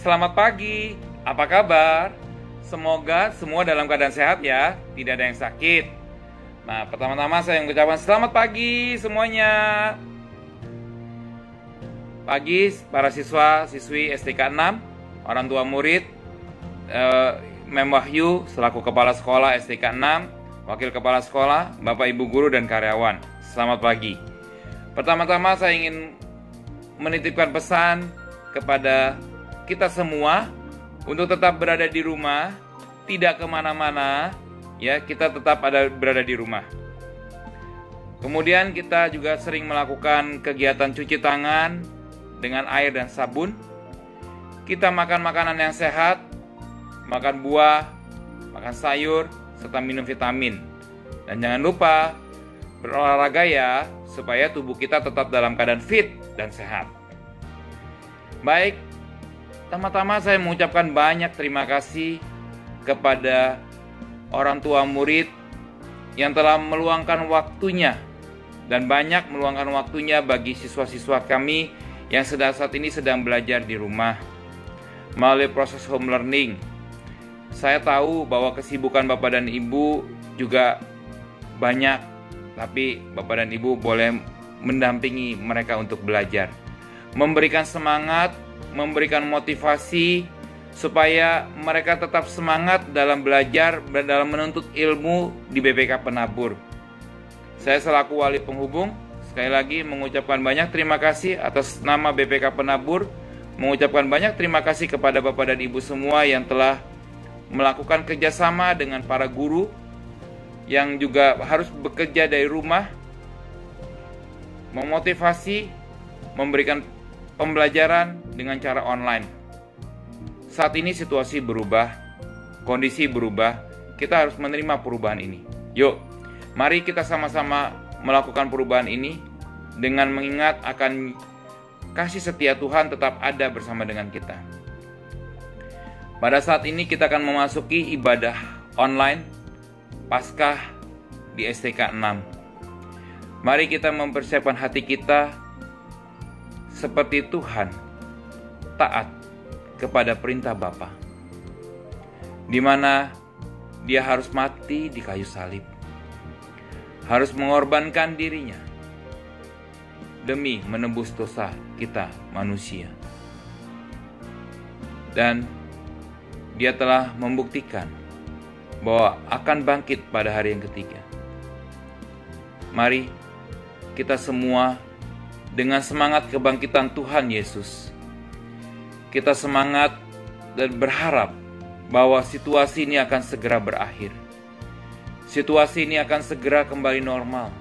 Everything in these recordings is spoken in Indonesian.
Selamat pagi, apa kabar? Semoga semua dalam keadaan sehat ya, tidak ada yang sakit. Nah, pertama-tama saya mengucapkan selamat pagi semuanya. Pagi para siswa-siswi STK 6, orang tua murid, Mem Wahyu selaku Kepala Sekolah STK 6, Wakil Kepala Sekolah, Bapak Ibu Guru dan karyawan. Selamat pagi. Pertama-tama saya ingin menitipkan pesan kepada kita semua untuk tetap berada di rumah, tidak kemana-mana, ya, kita tetap berada di rumah. Kemudian kita juga sering melakukan kegiatan cuci tangan dengan air dan sabun. Kita makan makanan yang sehat, makan buah, makan sayur, serta minum vitamin. Dan jangan lupa berolahraga ya, supaya tubuh kita tetap dalam keadaan fit dan sehat. Baik, pertama-tama saya mengucapkan banyak terima kasih kepada orang tua murid yang telah meluangkan waktunya dan banyak meluangkan waktunya bagi siswa-siswa kami yang saat ini sedang belajar di rumah melalui proses home learning. Saya tahu bahwa kesibukan Bapak dan Ibu juga banyak, tapi Bapak dan Ibu boleh mendampingi mereka untuk belajar, memberikan semangat, memberikan motivasi supaya mereka tetap semangat dalam belajar dan dalam menuntut ilmu di BPK Penabur. Saya selaku wali penghubung sekali lagi mengucapkan banyak terima kasih atas nama BPK Penabur, mengucapkan banyak terima kasih kepada Bapak dan Ibu semua yang telah melakukan kerjasama dengan para guru yang juga harus bekerja dari rumah, memotivasi, memberikan pembelajaran dengan cara online. Saat ini situasi berubah, kondisi berubah, kita harus menerima perubahan ini. Yuk, mari kita sama-sama melakukan perubahan ini dengan mengingat akan kasih setia Tuhan tetap ada bersama dengan kita. Pada saat ini kita akan memasuki ibadah online Paskah di STK 6. Mari kita mempersiapkan hati kita seperti Tuhan, taat kepada perintah Bapa, di mana Dia harus mati di kayu salib, harus mengorbankan dirinya demi menebus dosa kita manusia. Dan Dia telah membuktikan bahwa akan bangkit pada hari yang ketiga. Mari kita semua dengan semangat kebangkitan Tuhan Yesus, kita semangat dan berharap bahwa situasi ini akan segera berakhir. Situasi ini akan segera kembali normal.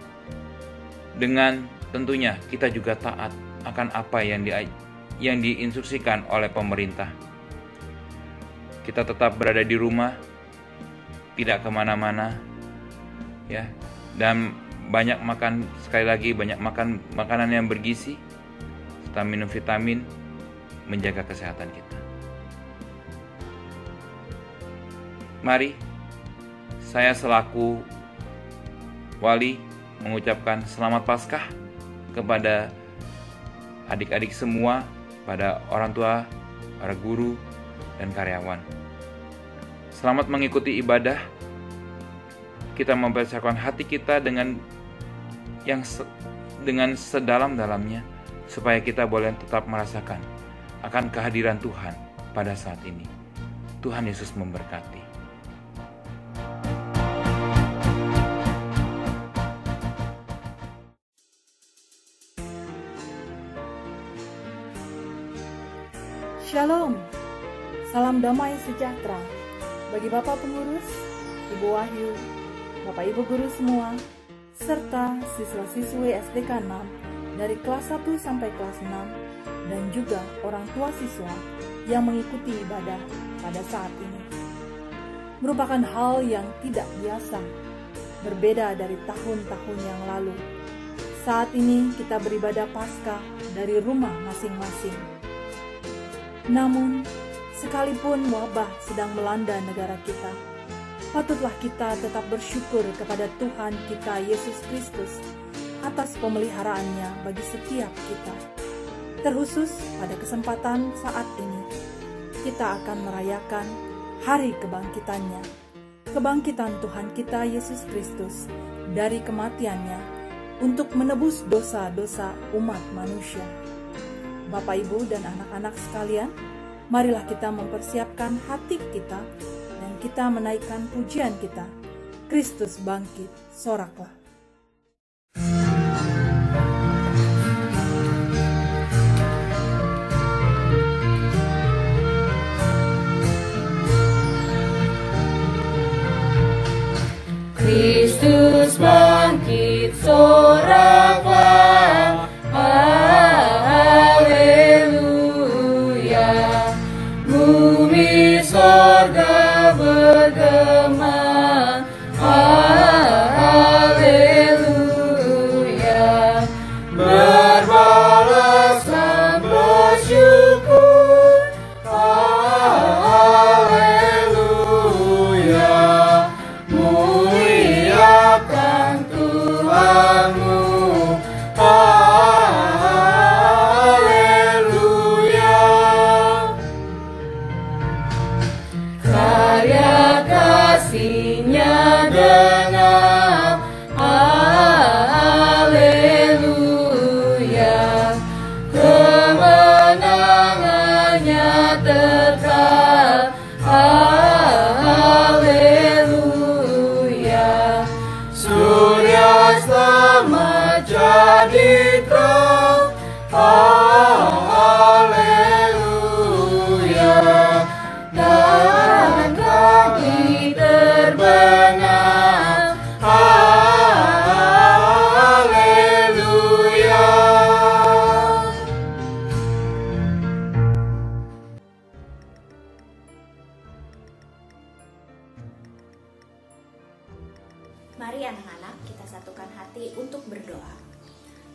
Dengan tentunya kita juga taat akan apa yang diinstruksikan oleh pemerintah. Kita tetap berada di rumah, tidak kemana-mana, ya, dan banyak makan, sekali lagi banyak makan makanan yang bergizi, serta minum vitamin, menjaga kesehatan kita. Mari, saya selaku wali mengucapkan selamat Paskah kepada adik-adik semua, pada orang tua, para guru, dan karyawan. Selamat mengikuti ibadah. Kita mempersiapkan hati kita dengan sedalam-dalamnya supaya kita boleh tetap merasakan akan kehadiran Tuhan pada saat ini. Tuhan Yesus memberkati. Shalom, salam damai sejahtera bagi Bapak Pengurus, Ibu Wahyu, Bapak Ibu Guru semua, serta siswa-siswi STK 6 dari kelas 1 sampai kelas 6, dan juga orang tua siswa yang mengikuti ibadah pada saat ini. Merupakan hal yang tidak biasa, berbeda dari tahun-tahun yang lalu. Saat ini kita beribadah Paskah dari rumah masing-masing. Namun, sekalipun wabah sedang melanda negara kita, patutlah kita tetap bersyukur kepada Tuhan kita Yesus Kristus atas pemeliharaannya bagi setiap kita. Terkhusus pada kesempatan saat ini, kita akan merayakan hari kebangkitannya, kebangkitan Tuhan kita Yesus Kristus dari kematiannya untuk menebus dosa-dosa umat manusia. Bapak, Ibu, dan anak-anak sekalian, marilah kita mempersiapkan hati kita dan kita menaikkan pujian kita. Kristus bangkit, soraklah. Kristus bangkit, soraklah, haleluya. Bumi sorga bergema, haleluya. Berbalas dan bersyukur, haleluya. Muliakan Tuhanmu, haleluya. Karya kasih-Nya genap, haleluya. Kemenangannya tetap, haleluya. Surya selamat jadi terang, haleluya. Dan kaki terbenam, haleluya. Mari anak-anak, kita satukan hati untuk berdoa.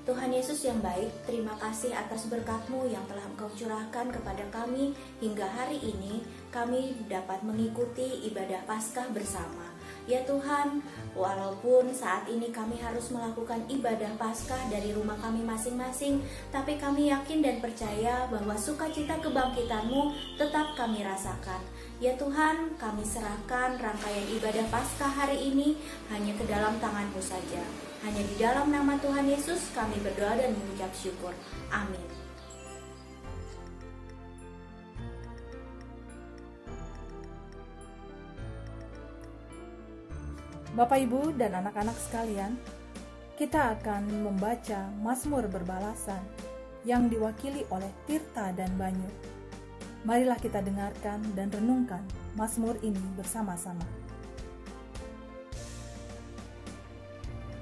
Tuhan Yesus yang baik, terima kasih atas berkat-Mu yang telah Engkau curahkan kepada kami hingga hari ini kami dapat mengikuti ibadah Paskah bersama. Ya Tuhan, walaupun saat ini kami harus melakukan ibadah Paskah dari rumah kami masing-masing, tapi kami yakin dan percaya bahwa sukacita kebangkitan-Mu tetap kami rasakan. Ya Tuhan, kami serahkan rangkaian ibadah Paskah hari ini hanya ke dalam tangan-Mu saja. Hanya di dalam nama Tuhan Yesus kami berdoa dan mengucap syukur. Amin. Bapak, Ibu, dan anak-anak sekalian, kita akan membaca Mazmur berbalasan yang diwakili oleh Tirta dan Banyu. Marilah kita dengarkan dan renungkan Mazmur ini bersama-sama.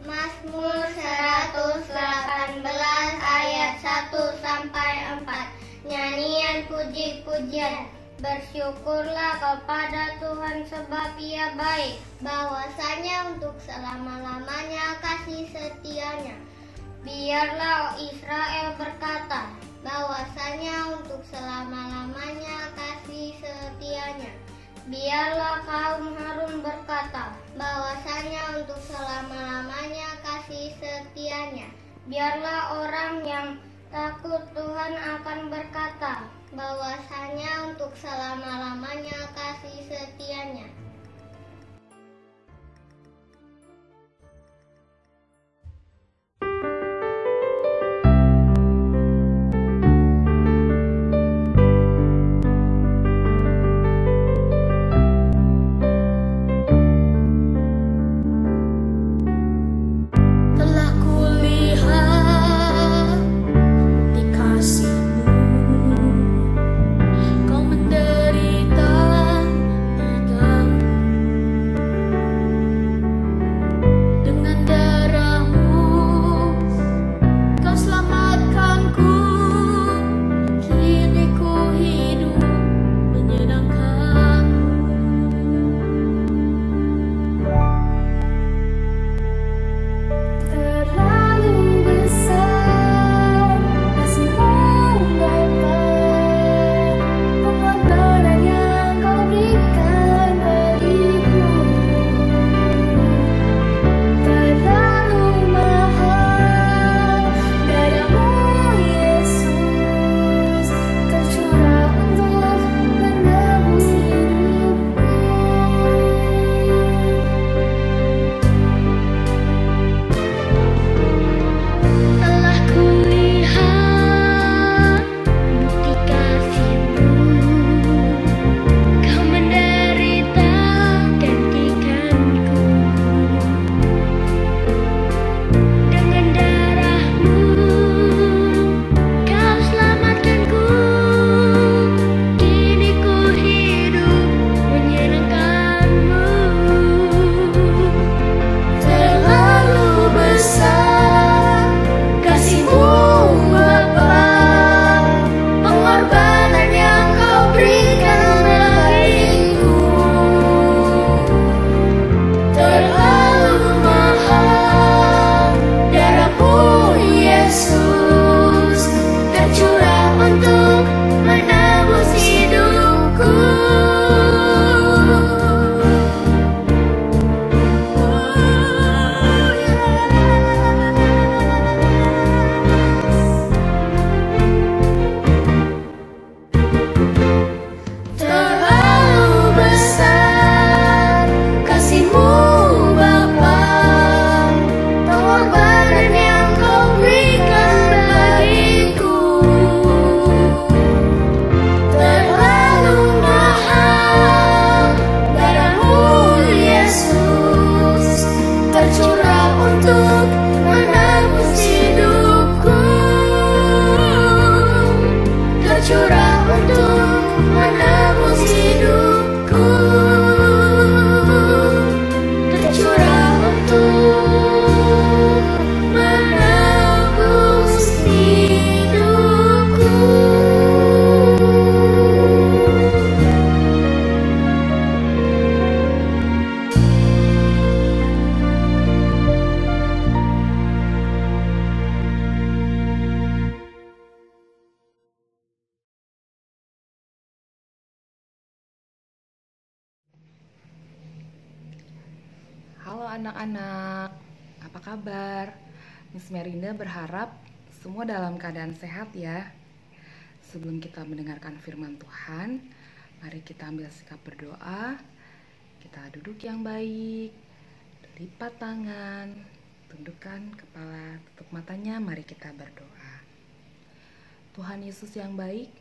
Mazmur 118 ayat 1-4. Nyanyian puji-pujian. Bersyukurlah kepada Tuhan sebab Ia baik, bahwasanya untuk selama-lamanya kasih setia-Nya. Biarlah Israel berkata, bahwasanya untuk selama-lamanya kasih setia-Nya. Biarlah kaum Harun berkata, bahwasanya untuk selama-lamanya kasih setia-Nya. Biarlah orang yang takut Tuhan akan berkata, bahwasanya untuk selama-lamanya kasih setia-Nya. Kau menderita di anak-anak, apa kabar? Miss Merinda berharap semua dalam keadaan sehat ya. Sebelum kita mendengarkan firman Tuhan, mari kita ambil sikap berdoa. Kita duduk yang baik, lipat tangan, tundukkan kepala, tutup matanya, mari kita berdoa. Tuhan Yesus yang baik,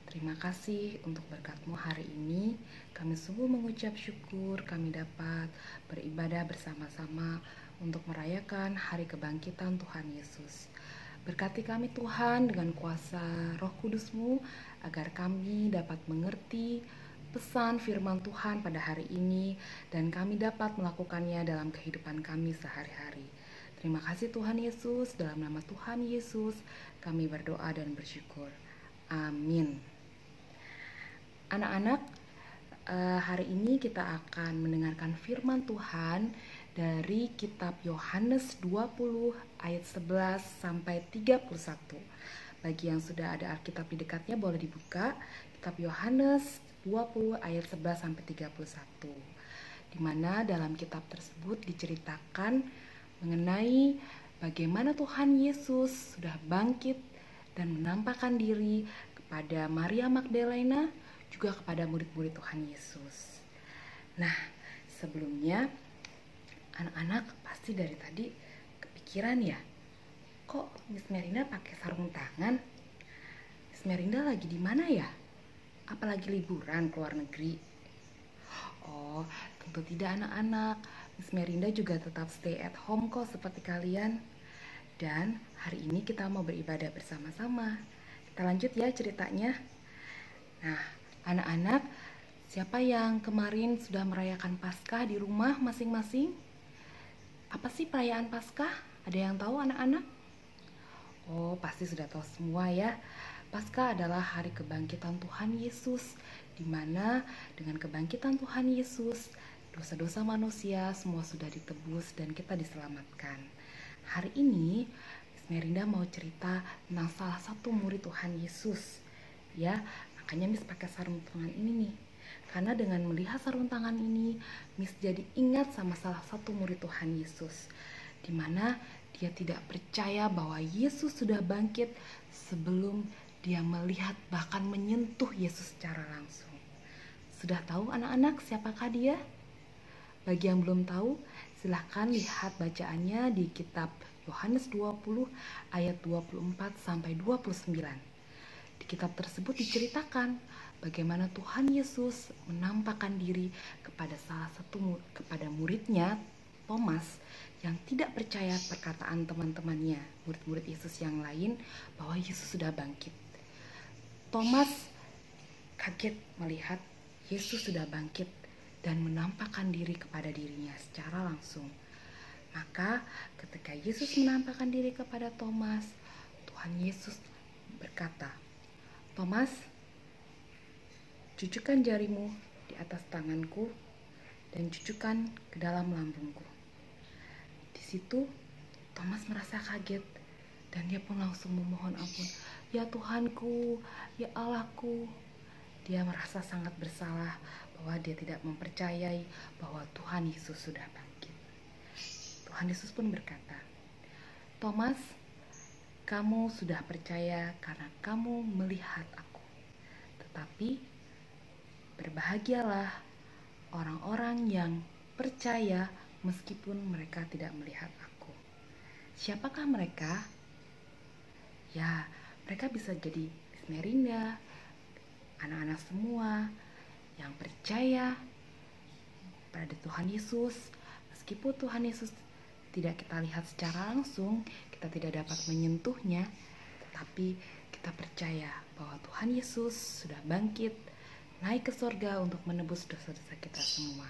terima kasih untuk berkat-Mu hari ini. Kami sungguh mengucap syukur kami dapat beribadah bersama-sama untuk merayakan hari kebangkitan Tuhan Yesus. Berkati kami Tuhan dengan kuasa Roh Kudus-Mu agar kami dapat mengerti pesan firman Tuhan pada hari ini dan kami dapat melakukannya dalam kehidupan kami sehari-hari. Terima kasih Tuhan Yesus, dalam nama Tuhan Yesus kami berdoa dan bersyukur. Amin. Anak-anak, hari ini kita akan mendengarkan firman Tuhan dari kitab Yohanes 20 ayat 11 sampai 31. Bagi yang sudah ada Alkitab di dekatnya boleh dibuka. Kitab Yohanes 20 ayat 11 sampai 31. Di mana dalam kitab tersebut diceritakan mengenai bagaimana Tuhan Yesus sudah bangkit dan menampakkan diri kepada Maria Magdalena, juga kepada murid-murid Tuhan Yesus. Nah, sebelumnya anak-anak pasti dari tadi kepikiran ya, kok Miss Merinda pakai sarung tangan? Miss Merinda lagi di mana ya? Apalagi liburan ke luar negeri? Oh, tentu tidak anak-anak. Miss Merinda juga tetap stay at home kok seperti kalian. Dan hari ini kita mau beribadah bersama-sama. Kita lanjut ya ceritanya. Nah, anak-anak, siapa yang kemarin sudah merayakan Paskah di rumah masing-masing? Apa sih perayaan Paskah? Ada yang tahu anak-anak? Oh, pasti sudah tahu semua ya. Paskah adalah hari kebangkitan Tuhan Yesus, di mana dengan kebangkitan Tuhan Yesus, dosa-dosa manusia semua sudah ditebus dan kita diselamatkan. Hari ini, Miss Merinda mau cerita tentang salah satu murid Tuhan Yesus. Ya, makanya Miss pakai sarung tangan ini nih. Karena dengan melihat sarung tangan ini, Miss jadi ingat sama salah satu murid Tuhan Yesus, di mana dia tidak percaya bahwa Yesus sudah bangkit sebelum dia melihat bahkan menyentuh Yesus secara langsung. Sudah tahu anak-anak siapakah dia? Bagi yang belum tahu, silahkan lihat bacaannya di kitab Yohanes 20 ayat 24 sampai 29. Di kitab tersebut diceritakan bagaimana Tuhan Yesus menampakkan diri kepada kepada muridnya Thomas yang tidak percaya perkataan teman-temannya, murid-murid Yesus yang lain, bahwa Yesus sudah bangkit. Thomas kaget melihat Yesus sudah bangkit dan menampakkan diri kepada dirinya secara langsung. Maka ketika Yesus menampakkan diri kepada Thomas, Tuhan Yesus berkata, "Thomas, cucukkan jarimu di atas tanganku dan cucukkan ke dalam lambungku." Di situ Thomas merasa kaget dan dia pun langsung memohon ampun. "Ya Tuhanku, ya Allahku." Dia merasa sangat bersalah bahwa dia tidak mempercayai bahwa Tuhan Yesus sudah bangkit. Tuhan Yesus pun berkata, "Thomas, kamu sudah percaya karena kamu melihat aku. Tetapi berbahagialah orang-orang yang percaya meskipun mereka tidak melihat aku." Siapakah mereka? Ya, mereka bisa jadi Miss Merinda, anak-anak semua yang percaya pada Tuhan Yesus. Meskipun Tuhan Yesus tidak kita lihat secara langsung, kita tidak dapat menyentuhnya, tetapi kita percaya bahwa Tuhan Yesus sudah bangkit, naik ke surga untuk menebus dosa-dosa kita semua.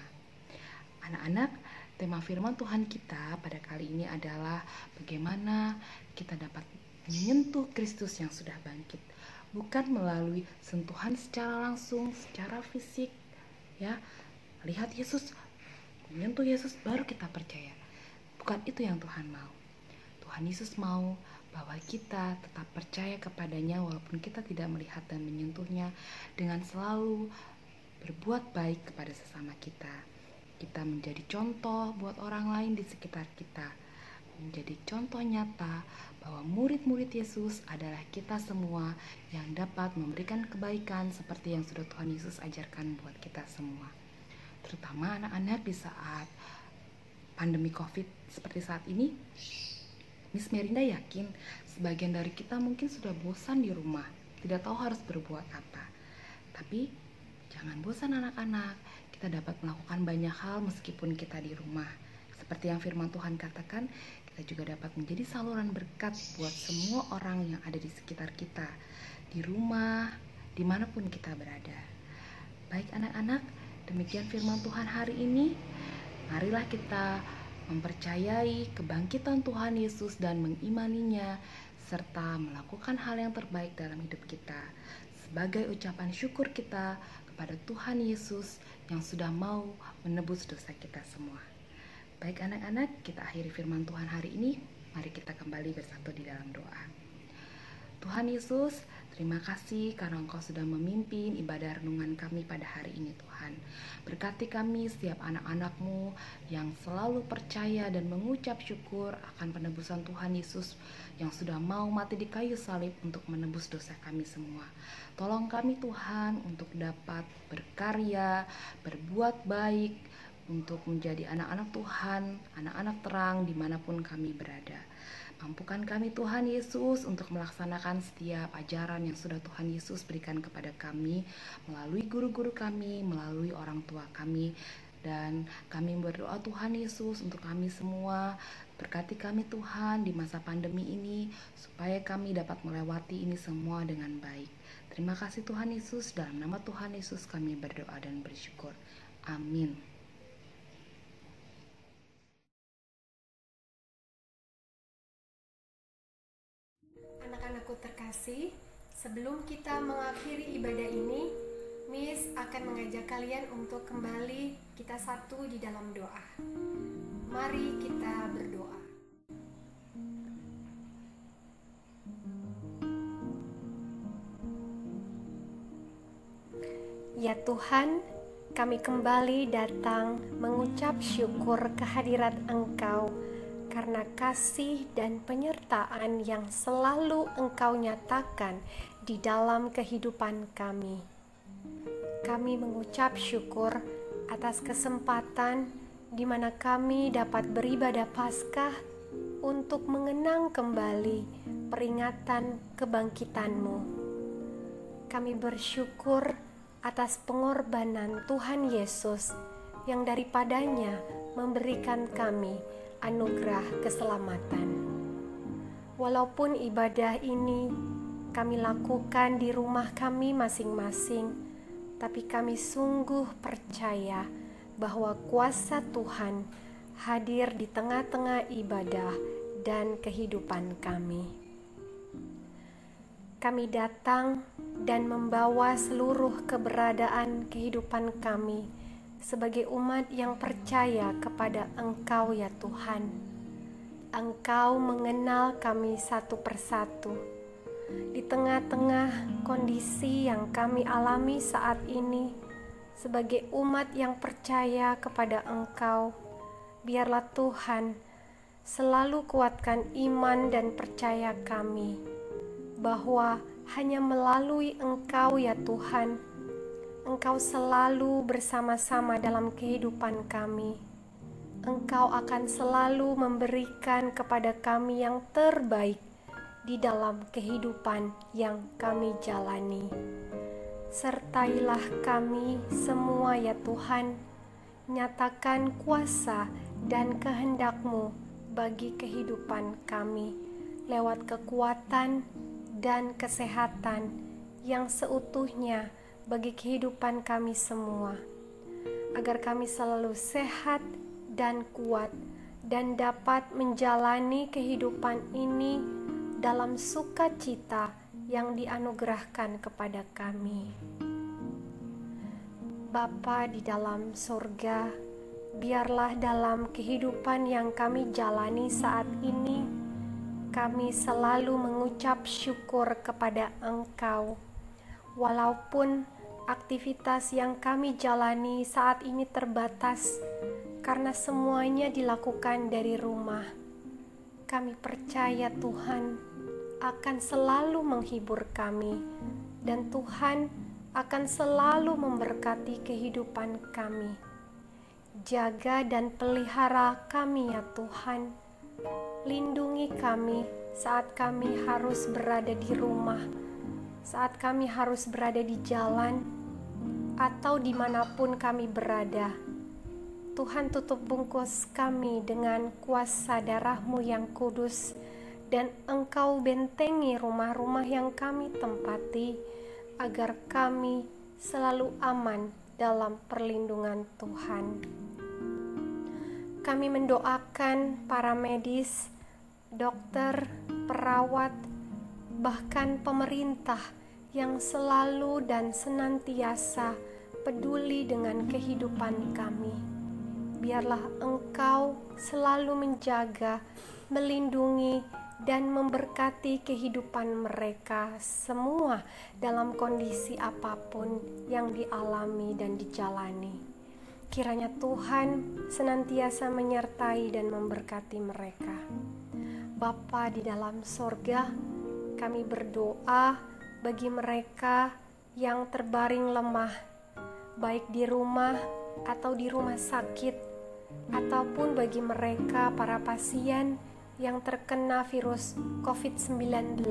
Anak-anak, tema firman Tuhan kita pada kali ini adalah bagaimana kita dapat menyentuh Kristus yang sudah bangkit. Bukan melalui sentuhan secara langsung, secara fisik, ya. Lihat Yesus, menyentuh Yesus baru kita percaya. Bukan itu yang Tuhan mau. Tuhan Yesus mau bahwa kita tetap percaya kepadanya walaupun kita tidak melihat dan menyentuhnya, dengan selalu berbuat baik kepada sesama kita. kita menjadi contoh buat orang lain di sekitar kita, menjadi contoh nyata bahwa murid-murid Yesus adalah kita semua yang dapat memberikan kebaikan seperti yang sudah Tuhan Yesus ajarkan buat kita semua. Terutama anak-anak di saat pandemi COVID seperti saat ini. Miss Merinda yakin sebagian dari kita mungkin sudah bosan di rumah, tidak tahu harus berbuat apa. Tapi jangan bosan anak-anak, kita dapat melakukan banyak hal meskipun kita di rumah. Seperti yang firman Tuhan katakan, kita juga dapat menjadi saluran berkat buat semua orang yang ada di sekitar kita, di rumah, dimanapun kita berada. Baik anak-anak, demikian firman Tuhan hari ini. Marilah kita mempercayai kebangkitan Tuhan Yesus dan mengimaninya, serta melakukan hal yang terbaik dalam hidup kita sebagai ucapan syukur kita kepada Tuhan Yesus yang sudah mau menebus dosa kita semua. Baik anak-anak, kita akhiri firman Tuhan hari ini. Mari kita kembali bersatu di dalam doa. Tuhan Yesus, terima kasih karena Engkau sudah memimpin ibadah renungan kami pada hari ini Tuhan. Berkati kami setiap anak-anak-Mu yang selalu percaya dan mengucap syukur akan penebusan Tuhan Yesus yang sudah mau mati di kayu salib untuk menebus dosa kami semua. Tolong kami Tuhan untuk dapat berkarya, berbuat baik, untuk menjadi anak-anak Tuhan, anak-anak terang dimanapun kami berada. Mampukan kami Tuhan Yesus untuk melaksanakan setiap ajaran yang sudah Tuhan Yesus berikan kepada kami melalui guru-guru kami, melalui orang tua kami. Dan kami berdoa Tuhan Yesus untuk kami semua, berkati kami Tuhan di masa pandemi ini supaya kami dapat melewati ini semua dengan baik. Terima kasih Tuhan Yesus, dalam nama Tuhan Yesus kami berdoa dan bersyukur. Amin. Anak-anakku terkasih, sebelum kita mengakhiri ibadah ini, Miss akan mengajak kalian untuk kembali kita satu di dalam doa. Mari kita berdoa. Ya Tuhan, kami kembali datang mengucap syukur kehadirat Engkau karena kasih dan penyertaan yang selalu Engkau nyatakan di dalam kehidupan kami. Kami mengucap syukur atas kesempatan di mana kami dapat beribadah Paskah untuk mengenang kembali peringatan kebangkitan-Mu. Kami bersyukur atas pengorbanan Tuhan Yesus yang daripadanya memberikan kami anugerah keselamatan. Walaupun ibadah ini kami lakukan di rumah kami masing-masing, tapi kami sungguh percaya bahwa kuasa Tuhan hadir di tengah-tengah ibadah dan kehidupan kami. Kami datang dan membawa seluruh keberadaan kehidupan kami sebagai umat yang percaya kepada Engkau ya Tuhan. Engkau mengenal kami satu persatu. Di tengah-tengah kondisi yang kami alami saat ini, sebagai umat yang percaya kepada Engkau, biarlah Tuhan selalu kuatkan iman dan percaya kami, bahwa hanya melalui Engkau ya Tuhan, Engkau selalu bersama-sama dalam kehidupan kami. Engkau akan selalu memberikan kepada kami yang terbaik di dalam kehidupan yang kami jalani. Sertailah kami semua ya Tuhan, nyatakan kuasa dan kehendak-Mu bagi kehidupan kami, lewat kekuatan dan kesehatan yang seutuhnya bagi kehidupan kami semua, agar kami selalu sehat dan kuat dan dapat menjalani kehidupan ini dalam sukacita yang dianugerahkan kepada kami. Bapa di dalam surga, biarlah dalam kehidupan yang kami jalani saat ini, kami selalu mengucap syukur kepada Engkau, walaupun aktivitas yang kami jalani saat ini terbatas karena semuanya dilakukan dari rumah. Kami percaya Tuhan akan selalu menghibur kami dan Tuhan akan selalu memberkati kehidupan kami. Jaga dan pelihara kami ya Tuhan. Lindungi kami saat kami harus berada di rumah, saat kami harus berada di jalan, atau dimanapun kami berada. Tuhan, tutup bungkus kami dengan kuasa darah-Mu yang kudus, dan Engkau bentengi rumah-rumah yang kami tempati, agar kami selalu aman dalam perlindungan Tuhan. Kami mendoakan para medis, dokter, perawat, bahkan pemerintah yang selalu dan senantiasa peduli dengan kehidupan kami. Biarlah Engkau selalu menjaga, melindungi, dan memberkati kehidupan mereka semua dalam kondisi apapun yang dialami dan dijalani. Kiranya Tuhan senantiasa menyertai dan memberkati mereka. Bapa di dalam sorga, kami berdoa bagi mereka yang terbaring lemah, baik di rumah atau di rumah sakit, ataupun bagi mereka para pasien yang terkena virus COVID-19.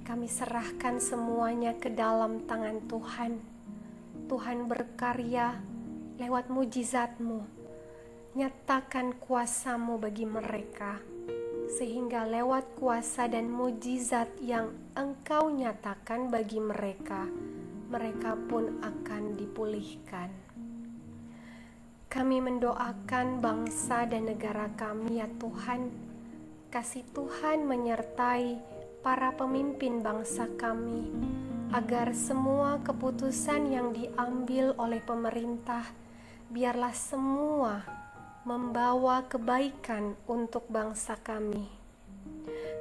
Kami serahkan semuanya ke dalam tangan Tuhan. Tuhan berkarya lewat mujizat-Mu. Nyatakan kuasa-Mu bagi mereka, sehingga lewat kuasa dan mujizat yang Engkau nyatakan bagi mereka, mereka pun akan dipulihkan. Kami mendoakan bangsa dan negara kami ya Tuhan. Kasih Tuhan menyertai para pemimpin bangsa kami, agar semua keputusan yang diambil oleh pemerintah, biarlah semua membawa kebaikan untuk bangsa kami.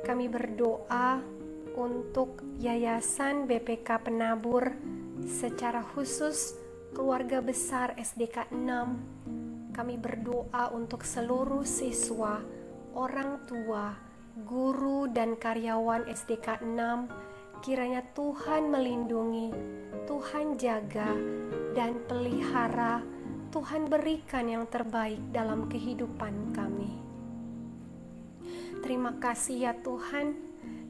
Kami berdoa untuk Yayasan BPK Penabur, secara khusus keluarga besar SDK 6. Kami berdoa untuk seluruh siswa, orang tua, guru, dan karyawan SDK 6. Kiranya Tuhan melindungi, Tuhan jaga, dan pelihara. Tuhan berikan yang terbaik dalam kehidupan kami. Terima kasih ya Tuhan,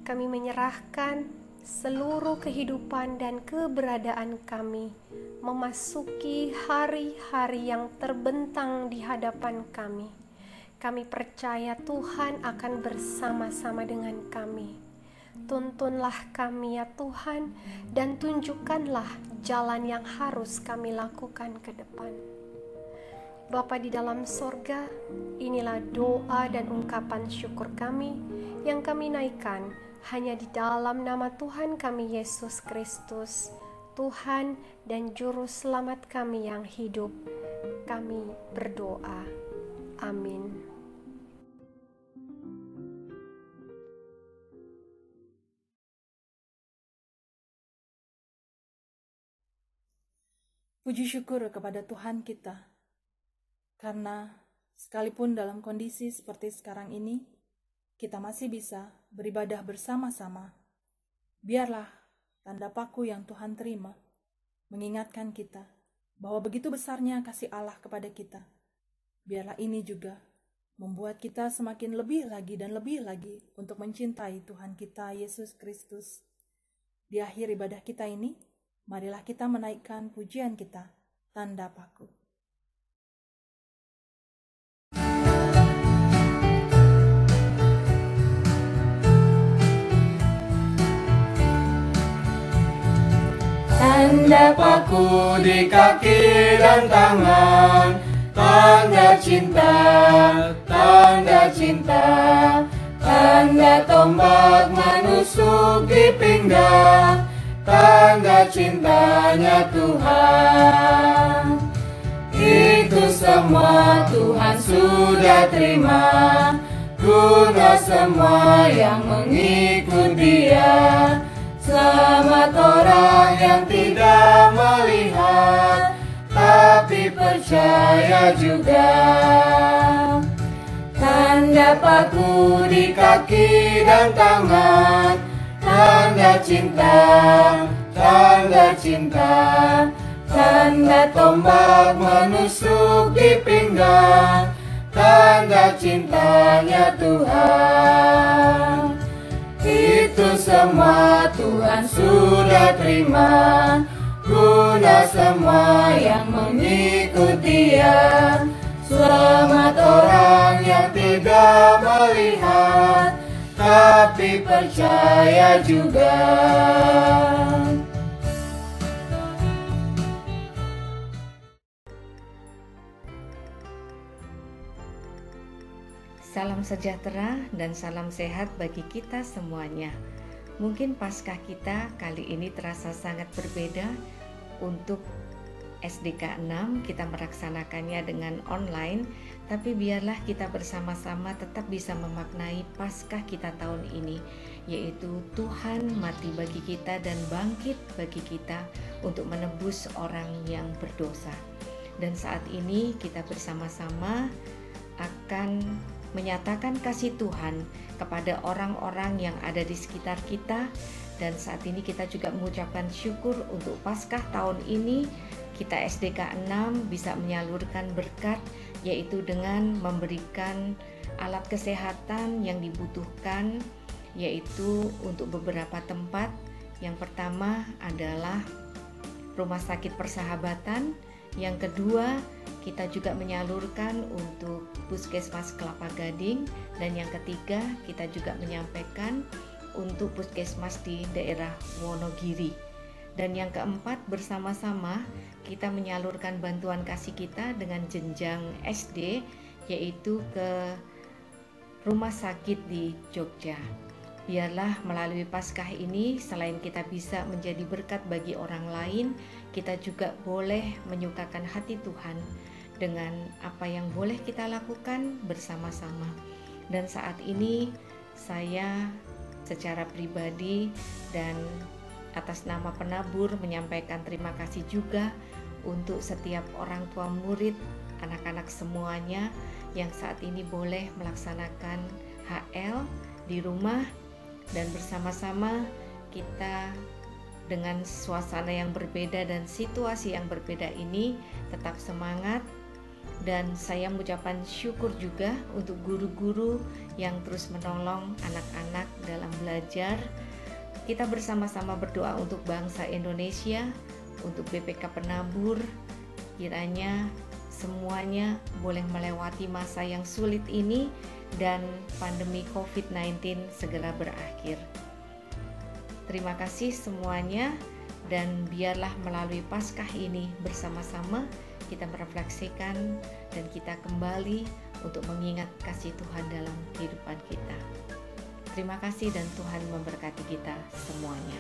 kami menyerahkan seluruh kehidupan dan keberadaan kami memasuki hari-hari yang terbentang di hadapan kami. Kami percaya Tuhan akan bersama-sama dengan kami. Tuntunlah kami ya Tuhan, dan tunjukkanlah jalan yang harus kami lakukan ke depan. Bapa di dalam sorga, inilah doa dan ungkapan syukur kami yang kami naikkan hanya di dalam nama Tuhan kami Yesus Kristus, Tuhan dan Juru Selamat kami yang hidup. Kami berdoa. Amin. Puji syukur kepada Tuhan kita, karena sekalipun dalam kondisi seperti sekarang ini, kita masih bisa beribadah bersama-sama. Biarlah tanda paku yang Tuhan terima mengingatkan kita bahwa begitu besarnya kasih Allah kepada kita. Biarlah ini juga membuat kita semakin lebih lagi dan lebih lagi untuk mencintai Tuhan kita Yesus Kristus. Di akhir ibadah kita ini, marilah kita menaikkan pujian kita, tanda paku. Tanda paku di kaki dan tangan, tanda cinta, tanda cinta, tanda tombak menusuk di pinggang, tanda cintanya Tuhan. Itu semua Tuhan sudah terima, guna semua yang mengikut Dia. Selamat orang yang tidak melihat percaya juga. Tanda paku di kaki dan tangan, tanda cinta, tanda cinta. Tanda tombak menusuk di pinggang, tanda cintanya Tuhan. Itu semua Tuhan sudah terima, guna semua yang mengikuti Dia. Selamat orang yang tidak melihat, tapi percaya juga. Salam sejahtera dan salam sehat bagi kita semuanya. Mungkin Paskah kita kali ini terasa sangat berbeda. Untuk SDK 6 kita melaksanakannya dengan online, tapi biarlah kita bersama-sama tetap bisa memaknai Paskah kita tahun ini, yaitu Tuhan mati bagi kita dan bangkit bagi kita untuk menebus orang yang berdosa. Dan saat ini kita bersama-sama akan menyatakan kasih Tuhan kepada orang-orang yang ada di sekitar kita. Dan saat ini kita juga mengucapkan syukur untuk Paskah tahun ini kita SDK 6 bisa menyalurkan berkat, yaitu dengan memberikan alat kesehatan yang dibutuhkan, yaitu untuk beberapa tempat. Yang pertama adalah Rumah Sakit Persahabatan. Yang kedua, kita juga menyalurkan untuk Puskesmas Kelapa Gading. Dan yang ketiga, kita juga menyampaikan untuk puskesmas di daerah Wonogiri. Dan yang keempat, bersama-sama kita menyalurkan bantuan kasih kita dengan jenjang SD, yaitu ke rumah sakit di Jogja. Biarlah melalui Paskah ini, selain kita bisa menjadi berkat bagi orang lain, kita juga boleh menyukakan hati Tuhan dengan apa yang boleh kita lakukan bersama-sama. Dan saat ini saya secara pribadi dan atas nama penabur menyampaikan terima kasih juga untuk setiap orang tua murid, anak-anak semuanya yang saat ini boleh melaksanakan HL di rumah. Dan bersama-sama kita dengan suasana yang berbeda dan situasi yang berbeda ini tetap semangat. Dan saya mengucapkan syukur juga untuk guru-guru yang terus menolong anak-anak dalam belajar. Kita bersama-sama berdoa untuk bangsa Indonesia, untuk BPK Penabur, kiranya semuanya boleh melewati masa yang sulit ini dan pandemi COVID-19 segera berakhir. Terima kasih semuanya, dan biarlah melalui Paskah ini bersama-sama kita merefleksikan dan kita kembali untuk mengingat kasih Tuhan dalam kehidupan kita. Terima kasih dan Tuhan memberkati kita semuanya.